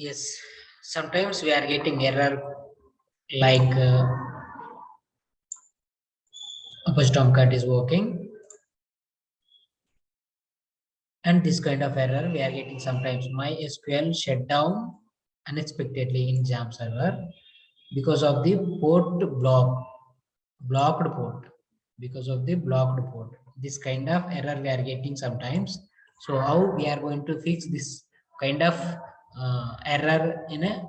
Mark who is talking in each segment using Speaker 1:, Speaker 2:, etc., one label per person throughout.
Speaker 1: Yes, sometimes we are getting error like Apache Tomcat is working, and this kind of error we are getting sometimes. MySqL shutdown unexpectedly in Xampp Server because of the blocked port, because of the blocked port. This kind of error we are getting sometimes. So how we are going to fix this kind of error in a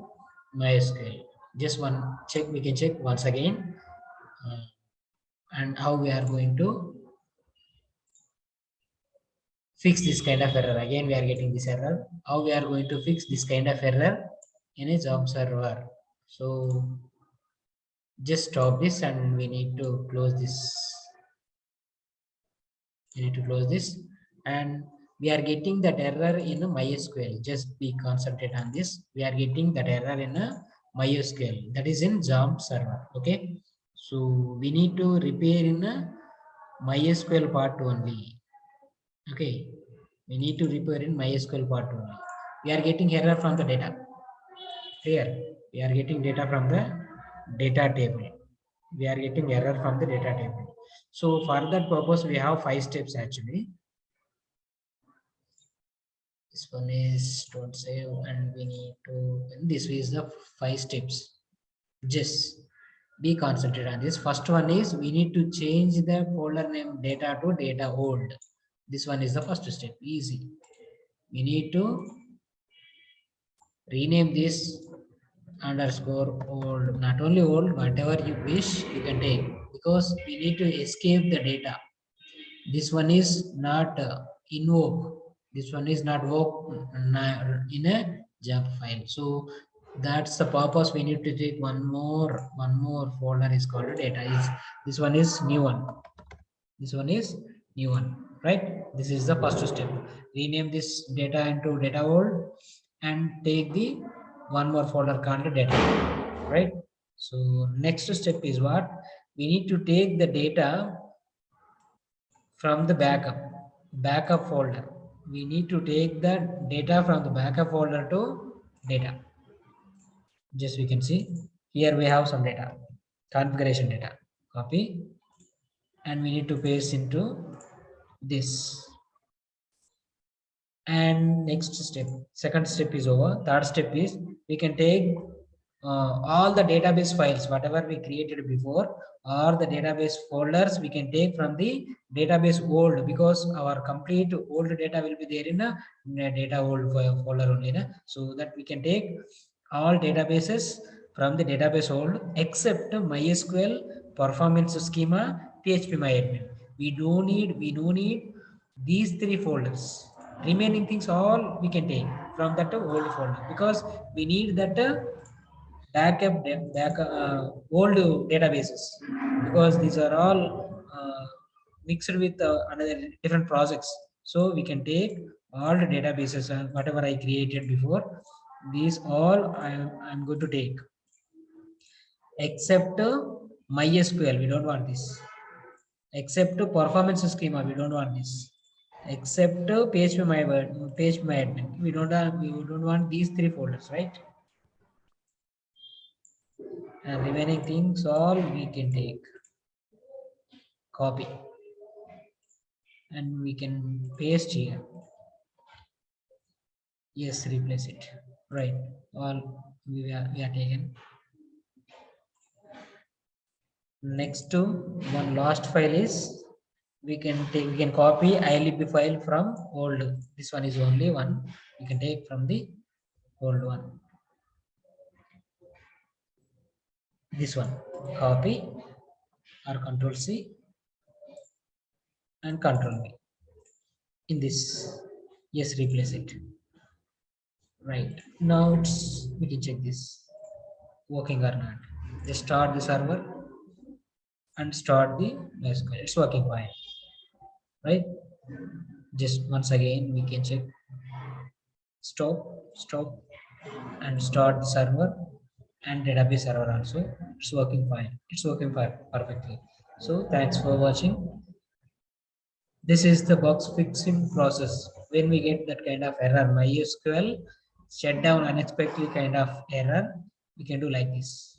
Speaker 1: MySQL? Just one check, we can check once again, uh, and how we are going to fix this kind of error. Again we are getting this error. How we are going to fix this kind of error in a Xampp Server? So just stop this, and we need to close this. We need to close this, and we are getting that error in a MySQL. Just be concentrate on this. We are getting that error in a MySQL, that is in Xampp Server. Okay, so we need to repair in a MySQL part only. Okay, we need to repair in MySQL part only. We are getting error from the data. Here we are getting data from the data table. We are getting error from the data table. So for that purpose we have 5 steps actually. This one is don't save, and we need to, this is the 5 steps. Just be concentrated on this. First one is we need to change the folder name data to data old. This one is the first step, easy. We need to rename this underscore old, not only old, whatever you wish you can take, because we need to escape the data. This one is not invoke, this one is not work in a Xampp file. So that's the purpose. We need to take one more folder is called data. Is this one is new one, this one is new one, right? This is the first step. Rename this data into data old and take the one more folder called data, right? So next step is what? We need to take the data from the backup folder. We need to take the data from the backup folder to data. Just we can see here we have some data, configuration data. Copy, and we need to paste into this. And next step, second step is over. Third step is we can take all the database files whatever we created before, or the database folders we can take from the database old, because our complete old data will be there in a data old folder only, na? So that we can take all databases from the database old except MySQL performance schema, PHP MyAdmin. We don't need these 3 folders. Remaining things all we can take from that old folder, because we need that old databases, because these are all mixed with another different projects. So we can take all the databases whatever I created before. These all I'm going to take, except MySQL. We don't want this. Except performance schema, we don't want this. Except PHP my admin, we don't want these 3 folders, right? And remaining things all we can take, copy, and we can paste here. Yes, replace it, right? All we are taken. Next to one last file is we can copy ilib file from old. This one is only one we can take from the old one. This one, copy or control C and control V in this. Yes, replace it. Right now it's, we can check this working or not. Just start the server and start the MySQL. It's working fine, right? Just once again we can check, stop and start the server and database server also. It's working fine, it's working fine perfectly. So thanks for watching. This is the box fixing process. When we get that kind of error, MySQL shutdown unexpectedly kind of error, we can do like this.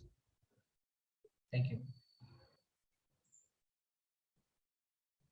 Speaker 1: Thank you.